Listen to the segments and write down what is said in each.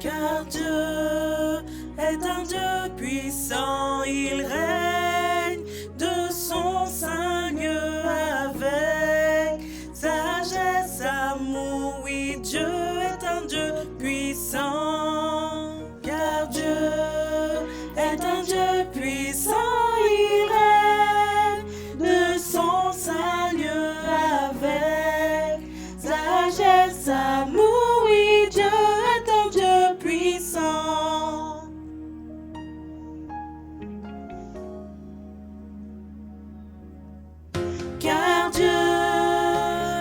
Car Dieu est un Dieu puissant, il règne de son sein mieux avec sagesse, amour. Oui, Dieu est un Dieu puissant. Car Dieu est un Dieu puissant, il règne de son sein mieux avec sagesse, amour. Oui, Dieu est un Dieu puissant. Car Dieu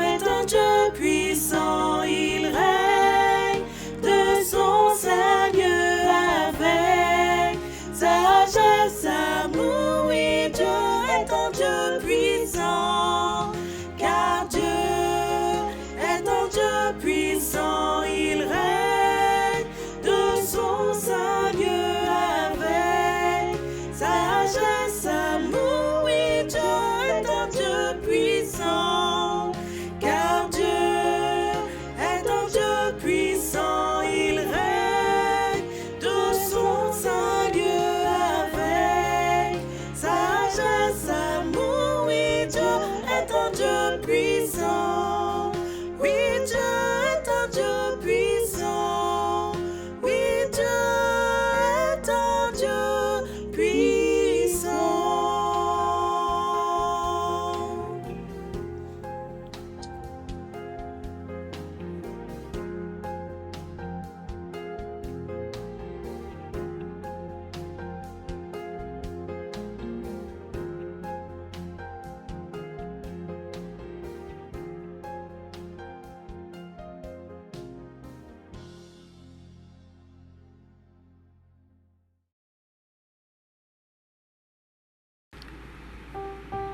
est un Dieu puissant, il règne de son sein mieux avec sagesse, amour. Oui, Dieu est un Dieu puissant. Car Dieu est un Dieu puissant, il règne de son sein mieux avec sagesse, amour. Oui, Dieu est un Dieu puissant. Car Dieu est un Dieu puissant, il règne de son sein mieux avec sagesse, amour. Oui, Dieu est un Dieu puissant. Oui, Dieu est un Dieu puissant. Oui, Dieu est un Dieu puissant.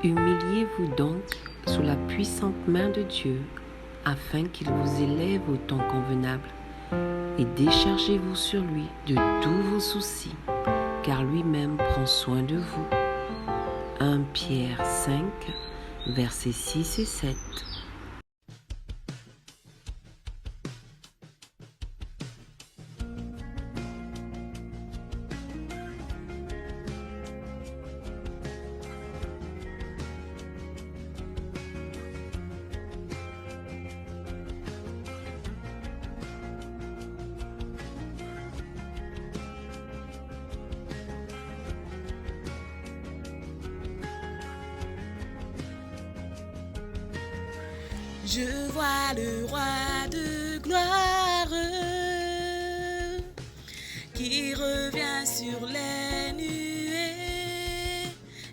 Humiliez-vous donc sous la puissante main de Dieu, afin qu'il vous élève au temps convenable, et déchargez-vous sur lui de tous vos soucis, car lui-même prend soin de vous. 1 Pierre 5, versets 6 et 7. Je vois le roi de gloire qui revient sur les nuées.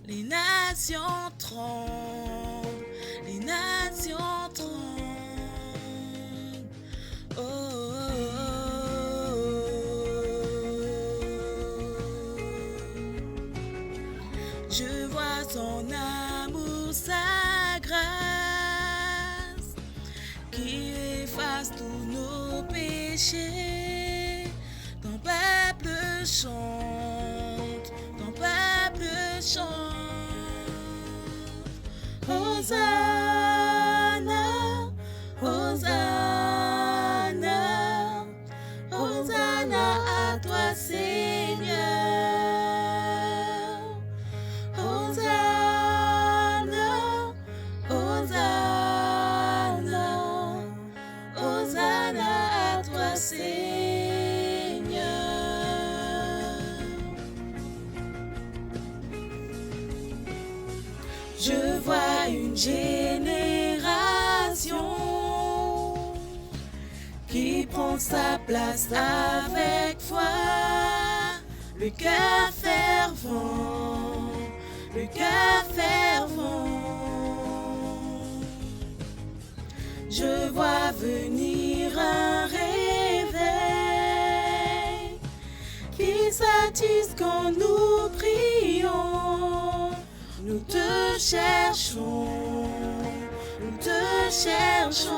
Les nations tremblent, les nations tremblent. Oh, oh, oh, oh. Je vois son amour, sa grâce, qui efface tous nos péchés. Ton peuple chante, ton peuple chante. Hosanna, Hosanna, Hosanna à toi Seigneur. Hosanna, Hosanna, Hosanna à toi Seigneur. Je vois une génération qui prend sa place avec foi, le cœur fervent, le cœur fervent. Je vois venir un réveil qui s'attise quand nous prions. cherchons, nous te cherchons.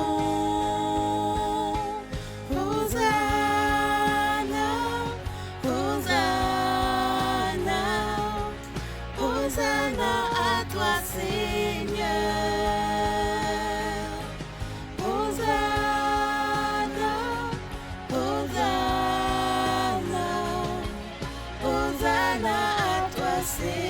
Hosanna, Hosanna, Hosanna à toi Seigneur. Hosanna, Hosanna, Hosanna à toi Seigneur.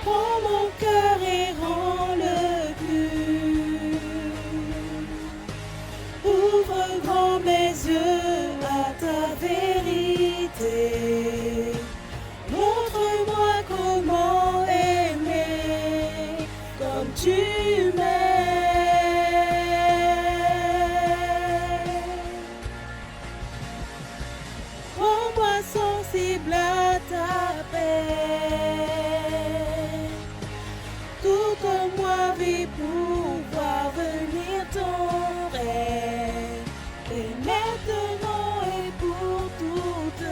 Prends mon cœur et rends-le pur. Ouvre grand mes yeux à ta vérité. Montre-moi comment aimer comme tu m'aimes. Rends-moi sensible à ta paix. Tout en moi vit pour voir venir ton règne, et maintenant et pour toute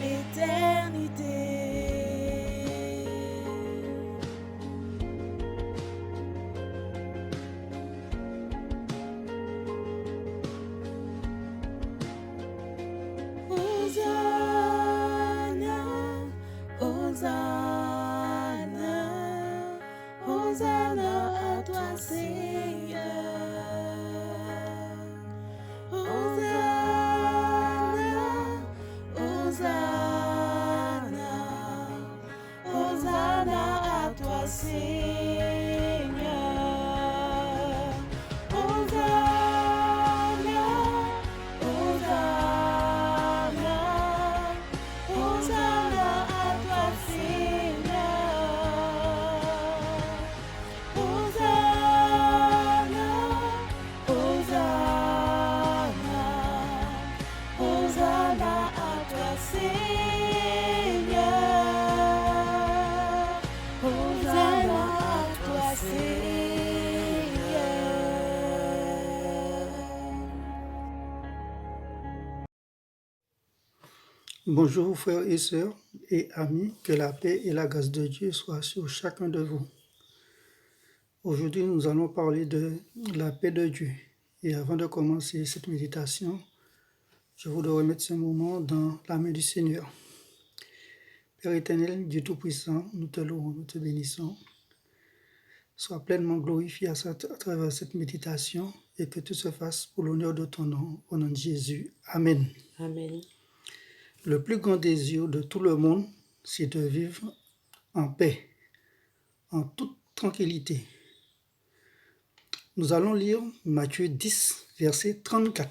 l'éternité. Hosanna, Hosanna, Hosanna à toi Seigneur. Hosanna, Hosanna, Hosanna à toi Seigneur. Hosanna, Hosanna, Hosanna à toi Seigneur. Hosanna, Hosanna, Hosanna à toi Seigneur. Hosanna à toi Seigneur. Bonjour frères et sœurs et amis, que la paix et la grâce de Dieu soient sur chacun de vous. Aujourd'hui, nous allons parler de la paix de Dieu. Et avant de commencer cette méditation, je voudrais remettre ce moment dans la main du Seigneur. Père éternel, Dieu Tout-Puissant, nous te louons, nous te bénissons. Sois pleinement glorifié à travers cette méditation et que tout se fasse pour l'honneur de ton nom, au nom de Jésus. Amen. Amen. Le plus grand désir de tout le monde, c'est de vivre en paix, en toute tranquillité. Nous allons lire Matthieu 10, verset 34.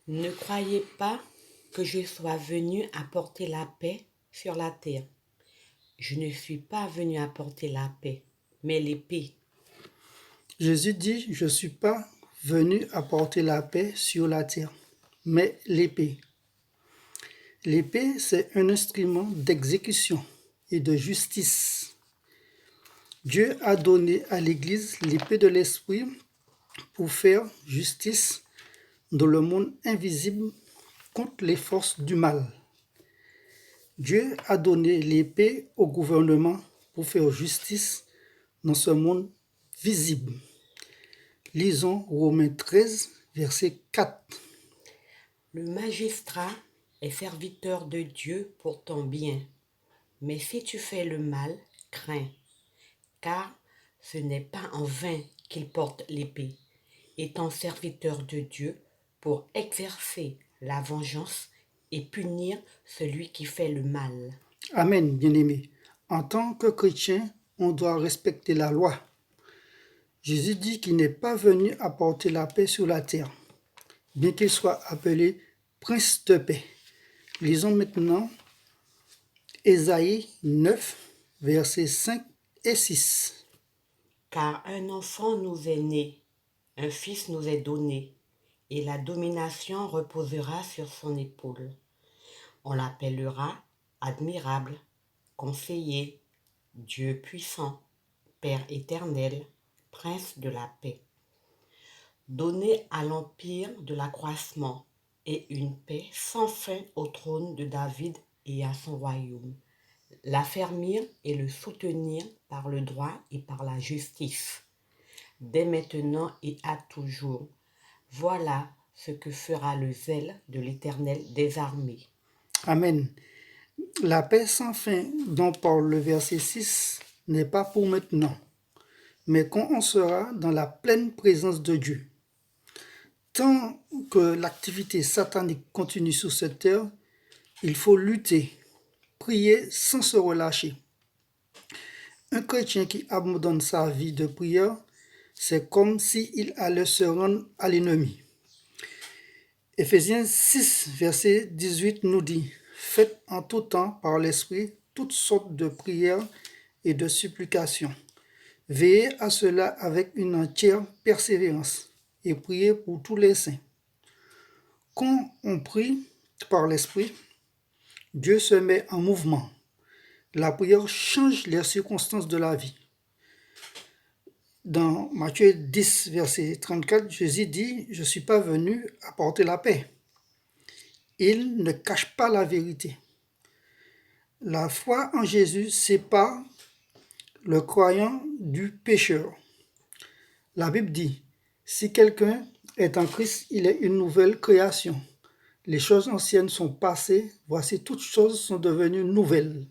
Ne croyez pas que je sois venu apporter la paix sur la terre. Je ne suis pas venu apporter la paix, mais l'épée. Jésus dit, je ne suis pas venu apporter la paix sur la terre, mais l'épée. L'épée, c'est un instrument d'exécution et de justice. Dieu a donné à l'Église l'épée de l'Esprit pour faire justice dans le monde invisible contre les forces du mal. Dieu a donné l'épée au gouvernement pour faire justice dans ce monde visible. Lisons Romains 13, verset 4. Le magistrat est serviteur de Dieu pour ton bien. Mais si tu fais le mal, crains, car ce n'est pas en vain qu'il porte l'épée, étant serviteur de Dieu pour exercer la vengeance et punir celui qui fait le mal. Amen, bien-aimés. En tant que chrétien, on doit respecter la loi. Jésus dit qu'il n'est pas venu apporter la paix sur la terre, bien qu'il soit appelé Prince de paix. Lisons maintenant Ésaïe 9, versets 5 et 6. Car un enfant nous est né, un fils nous est donné, et la domination reposera sur son épaule. On l'appellera admirable, conseiller, Dieu puissant, Père éternel, Prince de la paix. Donné à l'empire de l'accroissement et une paix sans fin au trône de David et à son royaume. L'affermir et le soutenir par le droit et par la justice, dès maintenant et à toujours. Voilà ce que fera le zèle de l'Éternel des armées. Amen. La paix sans fin dont parle le verset 6 n'est pas pour maintenant, mais quand on sera dans la pleine présence de Dieu. Tant que l'activité satanique continue sur cette terre, il faut lutter, prier sans se relâcher. Un chrétien qui abandonne sa vie de prière, c'est comme s'il allait se rendre à l'ennemi. Éphésiens 6, verset 18 nous dit « Faites en tout temps par l'Esprit toutes sortes de prières et de supplications. Veillez à cela avec une entière persévérance et priez pour tous les saints. » Quand on prie par l'Esprit, Dieu se met en mouvement. La prière change les circonstances de la vie. Dans Matthieu 10, verset 34, Jésus dit « Je ne suis pas venu apporter la paix. » Il ne cache pas la vérité. La foi en Jésus sépare le croyant du pécheur. La Bible dit « Si quelqu'un est en Christ, il est une nouvelle création. Les choses anciennes sont passées, voici toutes choses sont devenues nouvelles. »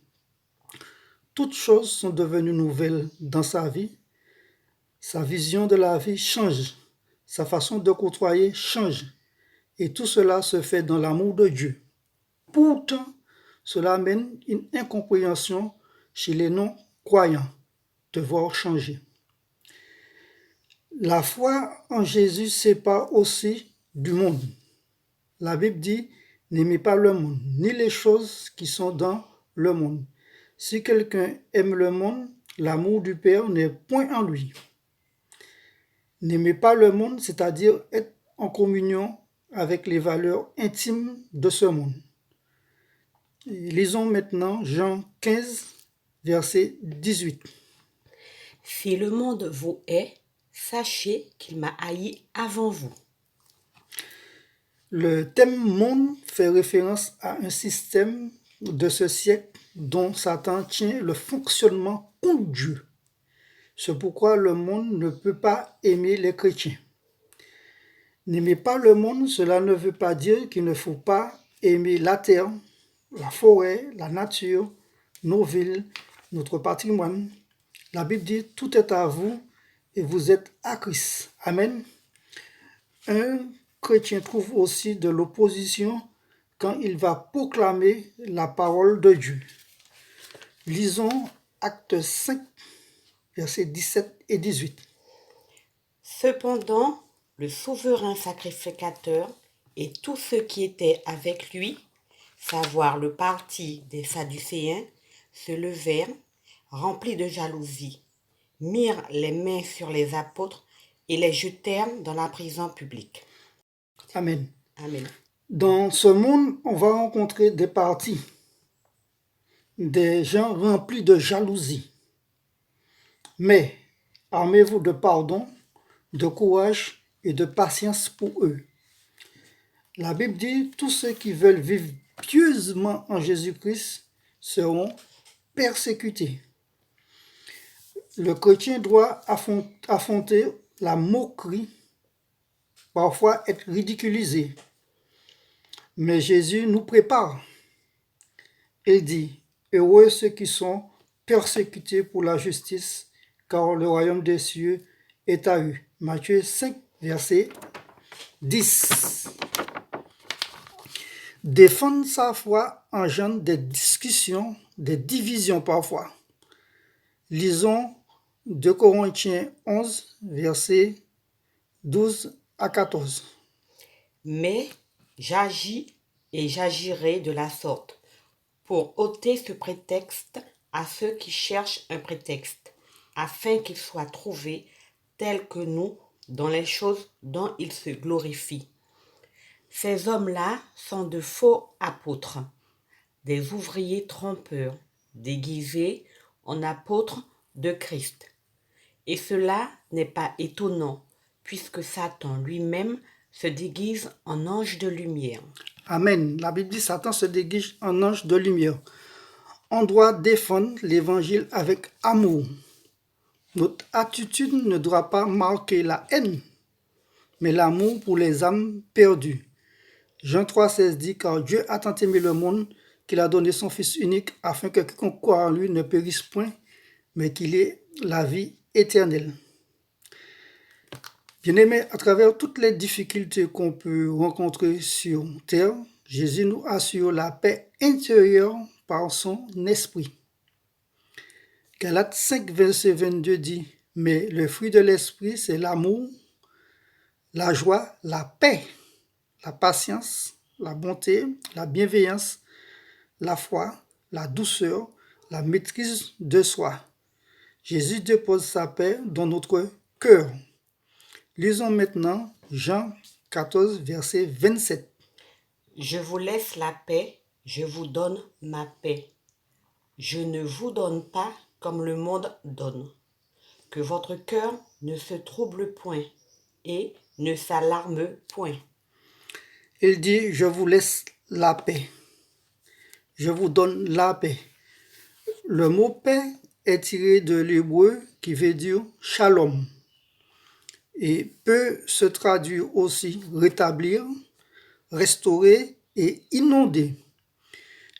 Toutes choses sont devenues nouvelles dans sa vie. Sa vision de la vie change. Sa façon de côtoyer change. Et tout cela se fait dans l'amour de Dieu. Pourtant, cela amène une incompréhension chez les non-croyants de voir changer. La foi en Jésus sépare aussi du monde. La Bible dit « N'aimez pas le monde, ni les choses qui sont dans le monde. Si quelqu'un aime le monde, l'amour du Père n'est point en lui. » N'aimez pas le monde, c'est-à-dire être en communion avec les valeurs intimes de ce monde. Lisons maintenant Jean 15, verset 18. Si le monde vous hait, sachez qu'il m'a haï avant vous. Le thème monde fait référence à un système de ce siècle dont Satan tient le fonctionnement contre Dieu. C'est pourquoi le monde ne peut pas aimer les chrétiens. N'aimer pas le monde, cela ne veut pas dire qu'il ne faut pas aimer la terre, la forêt, la nature, nos villes, notre patrimoine. La Bible dit « Tout est à vous et vous êtes à Christ. » Amen. Un chrétien trouve aussi de l'opposition quand il va proclamer la parole de Dieu. Lisons Actes 5, versets 17 et 18. Cependant, le souverain sacrificateur et tous ceux qui étaient avec lui, savoir le parti des Sadducéens, se levèrent, remplis de jalousie, mirent les mains sur les apôtres et les jetèrent dans la prison publique. Amen. Amen. Dans ce monde, on va rencontrer des partis, des gens remplis de jalousie. Mais armez-vous de pardon, de courage et de patience pour eux. La Bible dit, tous ceux qui veulent vivre pieusement en Jésus-Christ seront persécutés. Le chrétien doit affronter la moquerie, parfois être ridiculisé. Mais Jésus nous prépare. Il dit, heureux ceux qui sont persécutés pour la justice, car le royaume des cieux est à eux. Matthieu 5, verset 10. Défendre sa foi engendre des discussions, des divisions parfois. Lisons 2 Corinthiens 11, versets 12 à 14. Mais j'agis et j'agirai de la sorte, pour ôter ce prétexte à ceux qui cherchent un prétexte, afin qu'il soit trouvé tel que nous dans les choses dont il se glorifie. Ces hommes-là sont de faux apôtres, des ouvriers trompeurs, déguisés en apôtres de Christ. Et cela n'est pas étonnant, puisque Satan lui-même se déguise en ange de lumière. Amen. La Bible dit Satan se déguise en ange de lumière. On doit défendre l'évangile avec amour. Notre attitude ne doit pas marquer la haine, mais l'amour pour les âmes perdues. Jean 3,16 dit, car Dieu a tant aimé le monde qu'il a donné son Fils unique afin que quiconque croit en lui ne périsse point, mais qu'il ait la vie éternelle. Bien-aimés, à travers toutes les difficultés qu'on peut rencontrer sur terre, Jésus nous assure la paix intérieure par son esprit. Galates 5, verset 22 dit, mais le fruit de l'esprit, c'est l'amour, la joie, la paix, la patience, la bonté, la bienveillance, la foi, la douceur, la maîtrise de soi. Jésus dépose sa paix dans notre cœur. Lisons maintenant Jean 14, verset 27. Je vous laisse la paix, je vous donne ma paix. Je ne vous donne pas comme le monde donne. Que votre cœur ne se trouble point et ne s'alarme point. Il dit, je vous laisse la paix. Je vous donne la paix. Le mot paix est tiré de l'hébreu qui veut dire shalom et peut se traduire aussi rétablir, restaurer et inonder.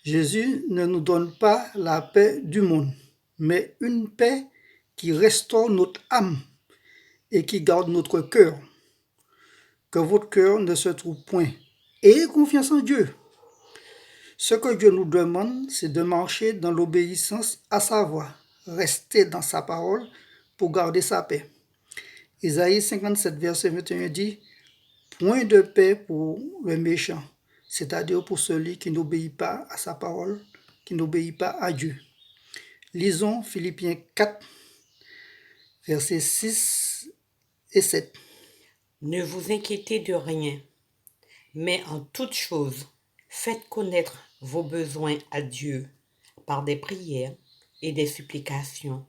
Jésus ne nous donne pas la paix du monde, mais une paix qui restaure notre âme et qui garde notre cœur. Que votre cœur ne se trouve point. Ayez confiance en Dieu. Ce que Dieu nous demande, c'est de marcher dans l'obéissance à sa voix, rester dans sa parole pour garder sa paix. Isaïe 57, verset 21 dit, point de paix pour le méchant, c'est-à-dire pour celui qui n'obéit pas à sa parole, qui n'obéit pas à Dieu. Lisons Philippiens 4, versets 6 et 7. Ne vous inquiétez de rien, mais en toute chose, faites connaître vos besoins à Dieu par des prières et des supplications,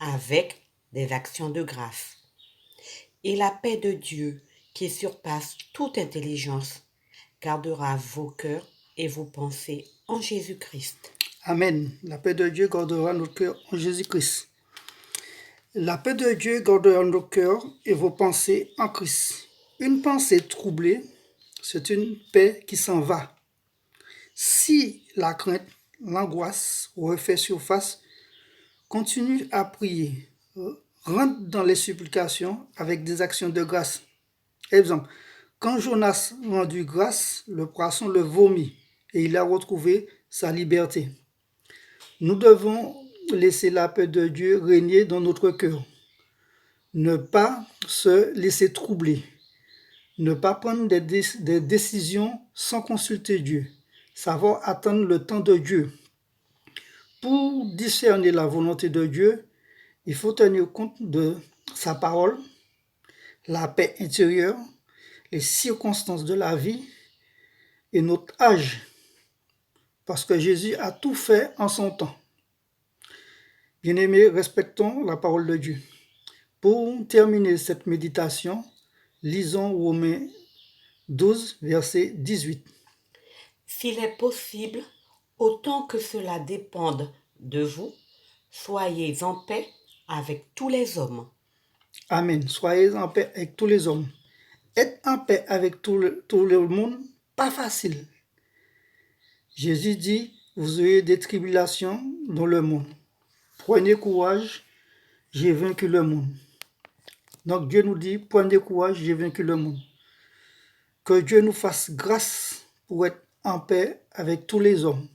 avec des actions de grâce. Et la paix de Dieu, qui surpasse toute intelligence, gardera vos cœurs et vos pensées en Jésus-Christ. Amen. La paix de Dieu gardera notre cœur en Jésus-Christ. La paix de Dieu gardera nos cœurs et vos pensées en Christ. Une pensée troublée, c'est une paix qui s'en va. Si la crainte, l'angoisse refait surface, continue à prier. Rentre dans les supplications avec des actions de grâce. Exemple, quand Jonas rendu grâce, le poisson le vomit et il a retrouvé sa liberté. Nous devons laisser la paix de Dieu régner dans notre cœur. Ne pas se laisser troubler. Ne pas prendre des décisions sans consulter Dieu. Savoir attendre le temps de Dieu. Pour discerner la volonté de Dieu, il faut tenir compte de sa parole, la paix intérieure, les circonstances de la vie et notre âge. Parce que Jésus a tout fait en son temps. Bien-aimés, respectons la parole de Dieu. Pour terminer cette méditation, lisons Romains 12, verset 18. S'il est possible, autant que cela dépende de vous, soyez en paix avec tous les hommes. Amen. Soyez en paix avec tous les hommes. Être en paix avec tout le monde, pas facile. Jésus dit, vous aurez des tribulations dans le monde. Prenez courage, j'ai vaincu le monde. Donc Dieu nous dit, prenez courage, j'ai vaincu le monde. Que Dieu nous fasse grâce pour être en paix avec tous les hommes.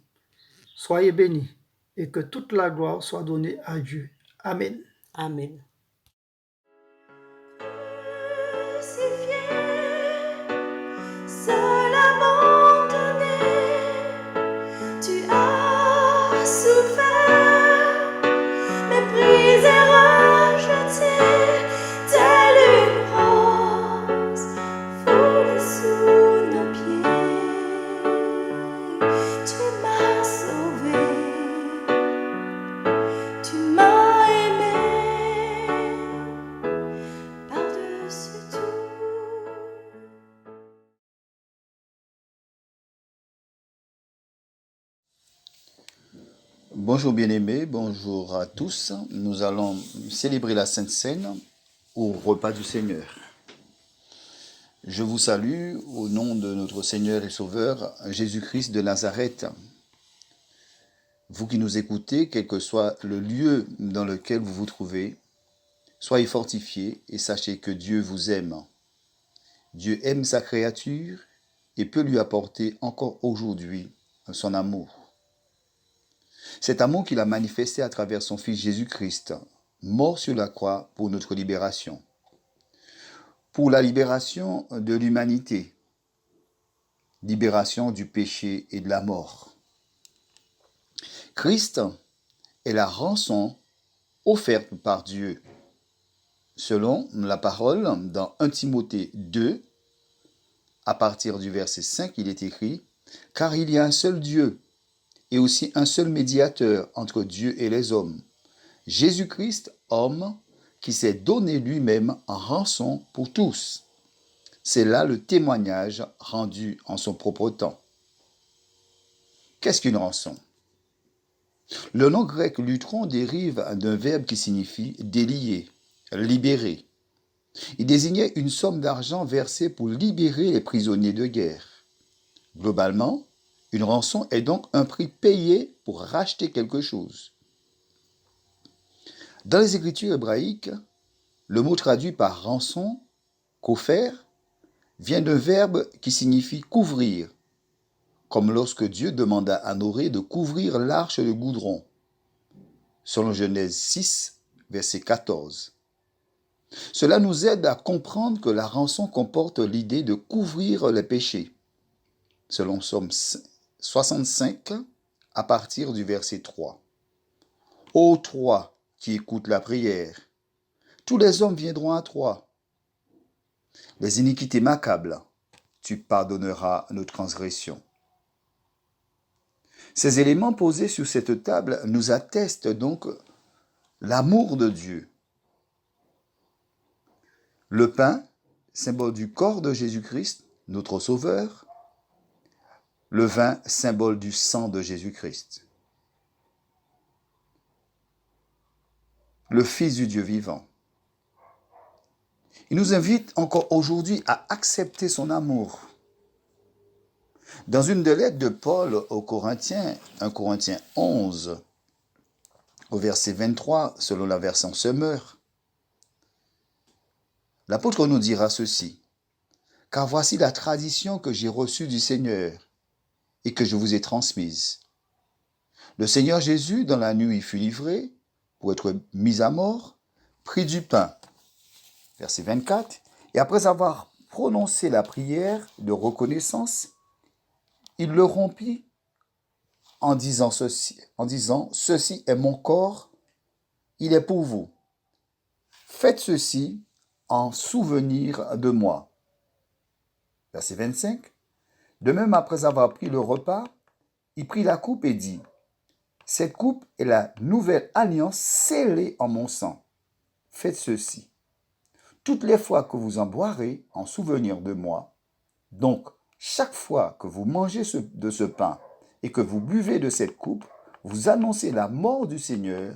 Soyez bénis et que toute la gloire soit donnée à Dieu. Amen. Amen. Seul abandonné, tu as souffert, méprisé, rejeté, tel une proie. Bonjour bien-aimés, bonjour à tous. Nous allons célébrer la Sainte Seine au repas du Seigneur. Je vous salue au nom de notre Seigneur et Sauveur Jésus-Christ de Nazareth. Vous qui nous écoutez, quel que soit le lieu dans lequel vous vous trouvez, soyez fortifiés et sachez que Dieu vous aime. Dieu aime sa créature et peut lui apporter encore aujourd'hui son amour. Cet amour qu'il a manifesté à travers son Fils Jésus-Christ, mort sur la croix pour notre libération, pour la libération de l'humanité, libération du péché et de la mort. Christ est la rançon offerte par Dieu. Selon la parole dans 1 Timothée 2, à partir du verset 5, il est écrit « Car il y a un seul Dieu, et aussi un seul médiateur entre Dieu et les hommes, Jésus-Christ, homme, qui s'est donné lui-même en rançon pour tous. C'est là le témoignage rendu en son propre temps. » Qu'est-ce qu'une rançon? Le nom grec lutron dérive d'un verbe qui signifie délier, libérer. Il désignait une somme d'argent versée pour libérer les prisonniers de guerre. Globalement, une rançon est donc un prix payé pour racheter quelque chose. Dans les Écritures hébraïques, le mot traduit par rançon, kopher, vient d'un verbe qui signifie couvrir, comme lorsque Dieu demanda à Noé de couvrir l'arche de goudron, selon Genèse 6, verset 14. Cela nous aide à comprendre que la rançon comporte l'idée de couvrir les péchés, selon Psaume 65, à partir du verset 3. Ô toi qui écoutes la prière, tous les hommes viendront à toi. Les iniquités m'accablent, tu pardonneras nos transgressions. Ces éléments posés sur cette table nous attestent donc l'amour de Dieu. Le pain, symbole du corps de Jésus-Christ, notre Sauveur. Le vin, symbole du sang de Jésus-Christ. Le Fils du Dieu vivant. Il nous invite encore aujourd'hui à accepter son amour. Dans une des lettres de Paul aux Corinthiens, 1 Corinthiens 11, au verset 23, selon la version Semeur, l'apôtre nous dira ceci. « Car voici la tradition que j'ai reçue du Seigneur et que je vous ai transmise. Le Seigneur Jésus, dans la nuit où il fut livré, pour être mis à mort, prit du pain. » Verset 24. Et après avoir prononcé la prière de reconnaissance, il le rompit en disant ceci, ceci est mon corps, il est pour vous. Faites ceci en souvenir de moi. Verset 25. De même, après avoir pris le repas, il prit la coupe et dit, cette coupe est la nouvelle alliance scellée en mon sang. Faites ceci. Toutes les fois que vous en boirez en souvenir de moi, donc chaque fois que vous mangez de ce pain et que vous buvez de cette coupe, vous annoncez la mort du Seigneur,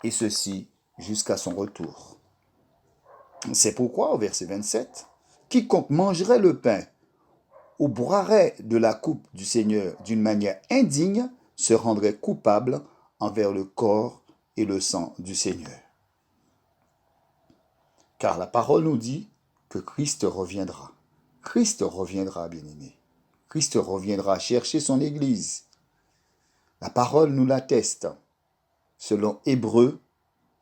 et ceci jusqu'à son retour. C'est pourquoi, au verset 27, quiconque mangerait le pain ou boirait de la coupe du Seigneur d'une manière indigne se rendrait coupable envers le corps et le sang du Seigneur. Car la parole nous dit que Christ reviendra. Christ reviendra, bien-aimés. Christ reviendra chercher son Église. La parole nous l'atteste, selon Hébreux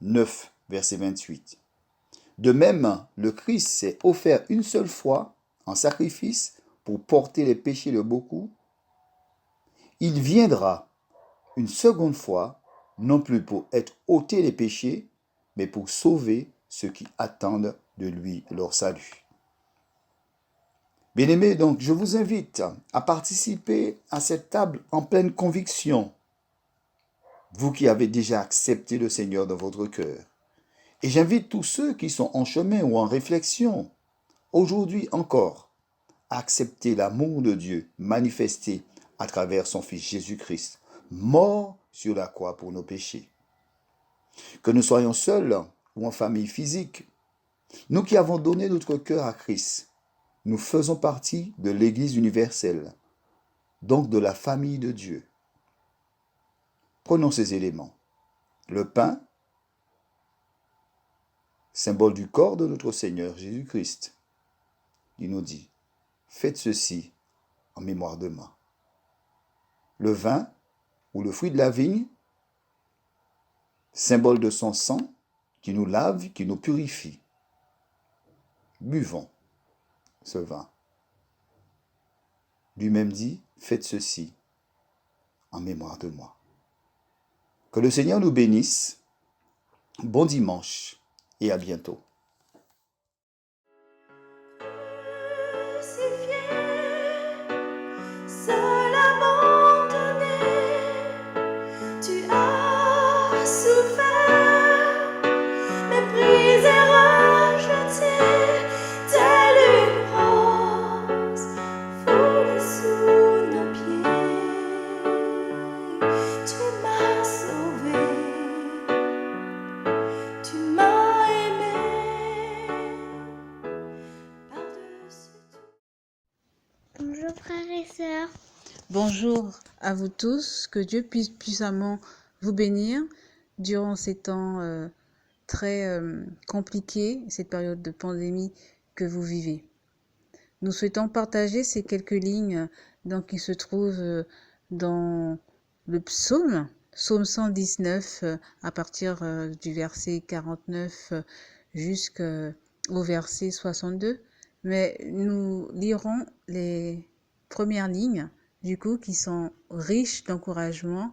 9, verset 28. De même, le Christ s'est offert une seule fois en sacrifice pour porter les péchés de beaucoup. Il viendra une seconde fois, non plus pour être ôté les péchés, mais pour sauver ceux qui attendent de lui leur salut. Bien-aimés, donc, je vous invite à participer à cette table en pleine conviction, vous qui avez déjà accepté le Seigneur dans votre cœur. Et j'invite tous ceux qui sont en chemin ou en réflexion, aujourd'hui encore, à accepter l'amour de Dieu manifesté à travers son Fils Jésus-Christ, mort sur la croix pour nos péchés. Que nous soyons seuls ou en famille physique, nous qui avons donné notre cœur à Christ, nous faisons partie de l'Église universelle, donc de la famille de Dieu. Prenons ces éléments. Le pain, symbole du corps de notre Seigneur Jésus-Christ. Il nous dit, faites ceci en mémoire de moi. Le vin, ou le fruit de la vigne, symbole de son sang qui nous lave, qui nous purifie. Buvons ce vin. Lui-même dit, faites ceci en mémoire de moi. Que le Seigneur nous bénisse. Bon dimanche et à bientôt. Seul abandonné, tu as souffert, méprisé, rejeté, telle une rose foulée sous nos pieds. Tu m'as sauvé, tu m'as aimé par-dessus tout. Bonjour frères et sœurs. Bonjour à vous tous, que Dieu puisse puissamment vous bénir durant ces temps très compliqués, cette période de pandémie que vous vivez. Nous souhaitons partager ces quelques lignes qui se trouvent dans le psaume 119 à partir du verset 49 jusqu'au verset 62. Mais nous lirons les premières lignes, qui sont riches d'encouragement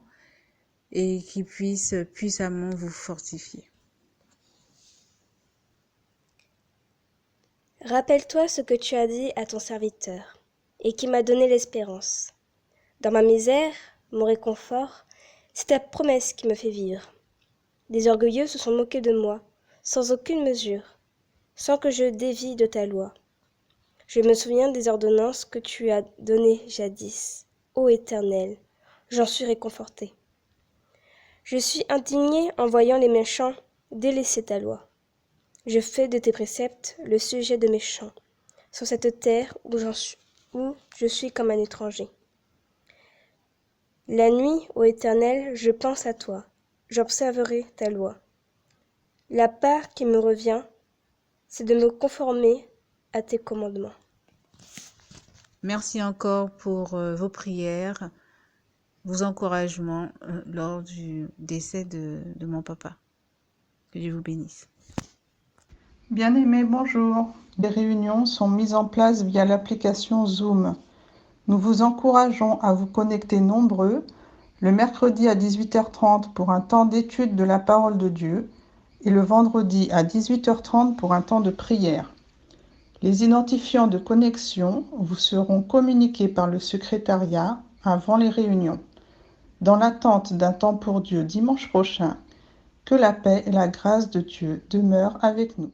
et qui puissent puissamment vous fortifier. Rappelle-toi ce que tu as dit à ton serviteur et qui m'a donné l'espérance. Dans ma misère, mon réconfort, c'est ta promesse qui me fait vivre. Des orgueilleux se sont moqués de moi, sans aucune mesure, sans que je dévie de ta loi. Je me souviens des ordonnances que tu as données jadis. Ô Éternel, j'en suis réconforté. Je suis indigné en voyant les méchants délaisser ta loi. Je fais de tes préceptes le sujet de mes chants, sur cette terre où je suis comme un étranger. La nuit, ô Éternel, je pense à toi, j'observerai ta loi. La part qui me revient, c'est de me conformer à tes commandements. Merci encore pour vos prières, vos encouragements lors du décès de mon papa. Que Dieu vous bénisse. Bien-aimés, bonjour. Les réunions sont mises en place via l'application Zoom. Nous vous encourageons à vous connecter nombreux le mercredi à 18h30 pour un temps d'étude de la parole de Dieu et le vendredi à 18h30 pour un temps de prière. Les identifiants de connexion vous seront communiqués par le secrétariat avant les réunions. Dans l'attente d'un temps pour Dieu dimanche prochain, que la paix et la grâce de Dieu demeurent avec nous.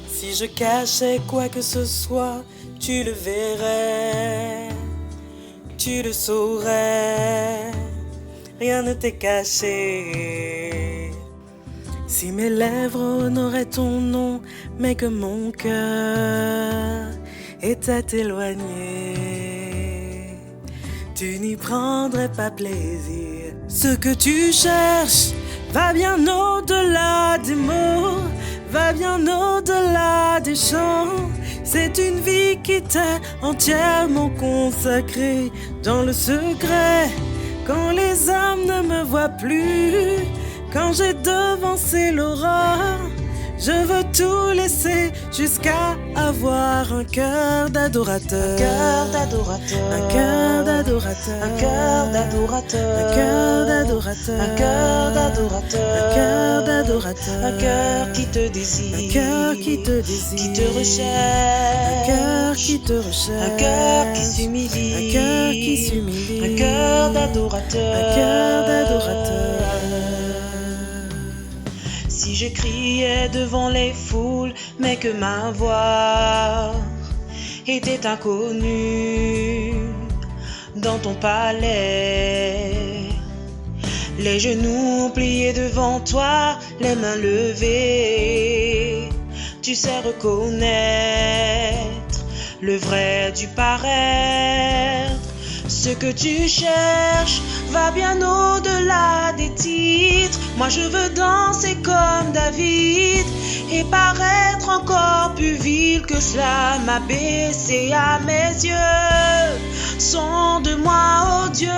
Si je cachais quoi que ce soit, tu le verrais, tu le saurais, rien ne t'est caché. Si mes lèvres honoraient ton nom, mais que mon cœur était éloigné, tu n'y prendrais pas plaisir. Ce que tu cherches va bien au-delà des mots, va bien au-delà des chants. C'est une vie qui t'est entièrement consacrée dans le secret. Quand les âmes ne me voient plus, quand j'ai devancé l'aurore, Je veux tout laisser jusqu'à avoir un cœur d'adorateur. Un cœur d'adorateur. Un cœur d'adorateur. Un cœur d'adorateur. Un cœur d'adorateur. Un cœur d'adorateur. Un cœur d'adorateur. Un cœur qui te désire. Un cœur qui te désire. Qui te recherche. Un cœur qui te recherche. Un cœur qui s'humilie. Un cœur qui s'humilie. Un cœur d'adorateur. Un cœur d'adorateur. Si je criais devant les foules, mais que ma voix était inconnue dans ton palais, les genoux pliés devant toi, les mains levées, tu sais reconnaître le vrai du paraître. Ce que tu cherches va bien au-delà des titres. Moi je veux danser comme David et paraître encore plus vil que cela. M'abaisser à mes yeux. Sonde-moi, oh Dieu,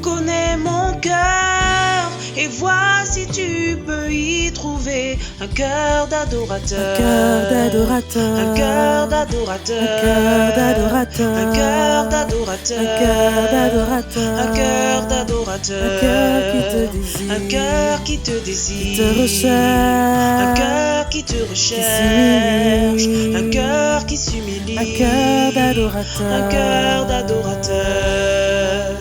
connais mon cœur et vois si tu peux y trouver un cœur d'adorateur. Un cœur d'adorateur. Un cœur d'adorateur. Un cœur d'adorateur. Un cœur d'adorateur. Un cœur d'adorateur. Un cœur d'adorateur. Un cœur qui te désire. Un cœur qui te désire. Qui te recherche. Un cœur qui te recherche. Un cœur qui s'humilie. Un cœur d'adorateur. Un cœur d'adorateur.